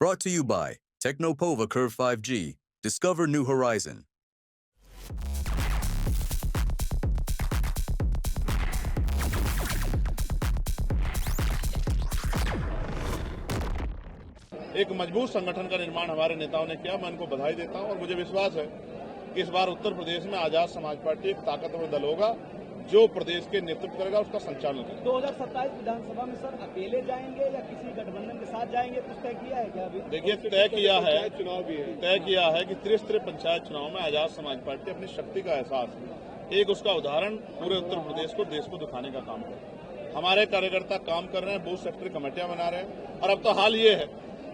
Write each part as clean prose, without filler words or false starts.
Brought to you by Technopova Curve 5G. Discover new horizon. एक मजबूत संगठन का निर्माण हमारे नेताओं ने किया। मैं उनको बधाई देता हूं और मुझे विश्वास है कि इस बार उत्तर प्रदेश में आजाद समाज पार्टी एक ताकतवर दल होगा जो प्रदेश के नेतृत्व करेगा, उसका संचालन करेगा। 2027 विधानसभा में सर अकेले जाएंगे या किसी गठबंधन के साथ जाएंगे, कुछ तय किया है क्या अभी? देखिए, तय किया है कि त्रिस्तरीय पंचायत चुनाव में आजाद समाज पार्टी अपनी शक्ति का एहसास है। एक उसका उदाहरण पूरे उत्तर प्रदेश को, देश को दिखाने का काम है। हमारे कार्यकर्ता काम कर रहे हैं, बूथ सेक्टर कमेटियां बना रहे हैं और अब तो हाल ये है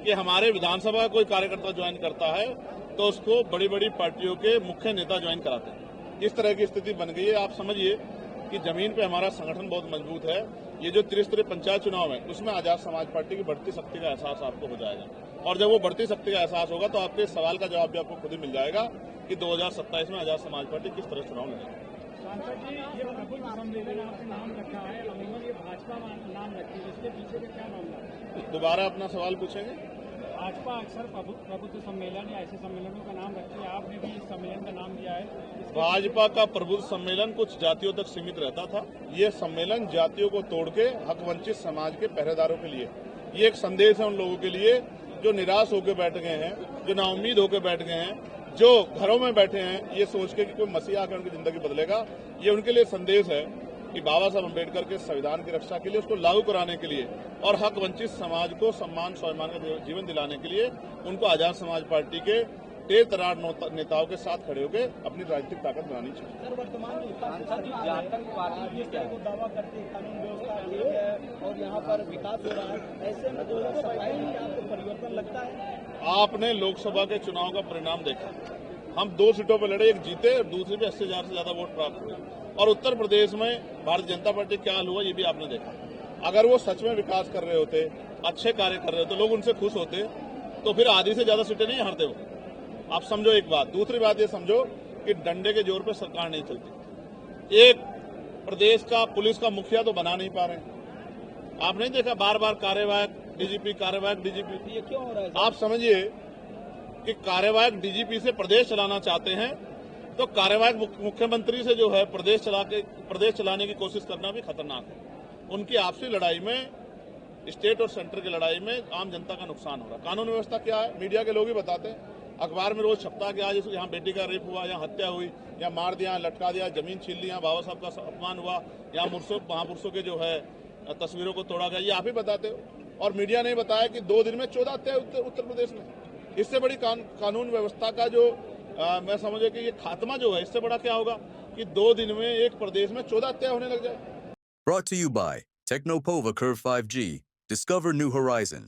कि हमारे विधानसभा कोई कार्यकर्ता ज्वाइन करता है तो उसको बड़ी बड़ी पार्टियों के मुख्य नेता ज्वाइन कराते हैं। इस तरह की स्थिति बन गई है। आप समझिए कि जमीन पे हमारा संगठन बहुत मजबूत है। ये जो त्रिस्तरीय पंचायत चुनाव है उसमें आजाद समाज पार्टी की बढ़ती शक्ति का एहसास आपको हो जाएगा और जब वो बढ़ती शक्ति का एहसास होगा तो आपके सवाल का जवाब भी आपको खुद ही मिल जाएगा कि 2027 में आजाद समाज पार्टी किस तरह चुनाव लड़ेगी। सांसद जी, ये प्रबुद्ध सम्मेलन आपने नाम रखा है, अमूमन ये भाजपा नाम रखी है, इसके पीछे का क्या मामला है? दोबारा अपना सवाल पूछेंगे। भाजपा अक्सर प्रबुद्ध सम्मेलन या ऐसे सम्मेलनों का नाम रखती है, आपने भी इस सम्मेलन का नाम दिया है। भाजपा का प्रबुद्ध सम्मेलन कुछ जातियों तक सीमित रहता था। ये सम्मेलन जातियों को तोड़ के हक वंचित समाज के पहरेदारों के लिए, ये एक संदेश है उन लोगों के लिए जो निराश होकर बैठ गए हैं, जो नाउम्मीद होकर बैठ गए हैं, जो घरों में बैठे हैं ये सोच के कि कोई मसीहा आकर उनकी जिंदगी बदलेगा। ये उनके लिए संदेश है कि बाबा साहब अम्बेडकर के संविधान की रक्षा के लिए, उसको लागू कराने के लिए और हक वंचित समाज को सम्मान स्वाभिमान का जीवन दिलाने के लिए उनको आजाद समाज पार्टी के तेज तरार नेताओं के साथ खड़े होकर अपनी राजनीतिक ताकत बनानी चाहिए। सर, वर्तमान में आतंकवादी को दावा करते कानून व्यवस्था ठीक है और यहाँ पर विकास हो रहा है, ऐसे में 2027 में आपको परिवर्तन लगता है? आपने लोकसभा के चुनाव का परिणाम देखा। हम 2 सीटों पर लड़े, एक जीते और दूसरी पे 80,000 से ज्यादा वोट प्राप्त हुए और उत्तर प्रदेश में भारतीय जनता पार्टी क्या हाल हुआ ये भी आपने देखा। अगर वो सच में विकास कर रहे होते, अच्छे कार्य कर रहे होते, लोग उनसे खुश होते तो फिर आधी से ज्यादा सीटें नहीं हारते वो। आप समझो एक बात। दूसरी बात ये समझो कि डंडे के जोर पे सरकार नहीं चलती। एक प्रदेश का पुलिस का मुखिया तो बना नहीं पा रहे। आप नहीं देखा बार बार कार्यवाहक डीजीपी, कार्यवाहक डीजीपी, ये क्यों हो रहा है? आप समझिए कि कार्यवाहक डीजीपी से प्रदेश चलाना चाहते हैं तो कार्यवाहक मुख्यमंत्री से जो है प्रदेश चलाने की कोशिश करना भी खतरनाक है। उनकी आपसी लड़ाई में, स्टेट और सेंटर की लड़ाई में आम जनता का नुकसान हो रहा है। कानून व्यवस्था क्या है मीडिया के लोग ही बताते हैं। अखबार में रोज छपता है कि आज यहाँ बेटी का रेप हुआ, यहाँ हत्या हुई, यहाँ मार दिया, लटका दिया, जमीन छीन ली, यहाँ बाबा साहब का अपमान हुआ, यहाँ महापुरुषों के जो है तस्वीरों को तोड़ा गया। ये आप ही बताते हो और मीडिया ने बताया कि 2 दिन में 14 हत्या उत्तर प्रदेश में। इससे बड़ी कानून व्यवस्था का जो मैं समझे कि ये खात्मा जो है, इससे बड़ा क्या होगा कि 2 दिन में एक प्रदेश में 14 हत्या होने लग जाए। Brought to you by Technopova Curve 5G. Discover new horizon.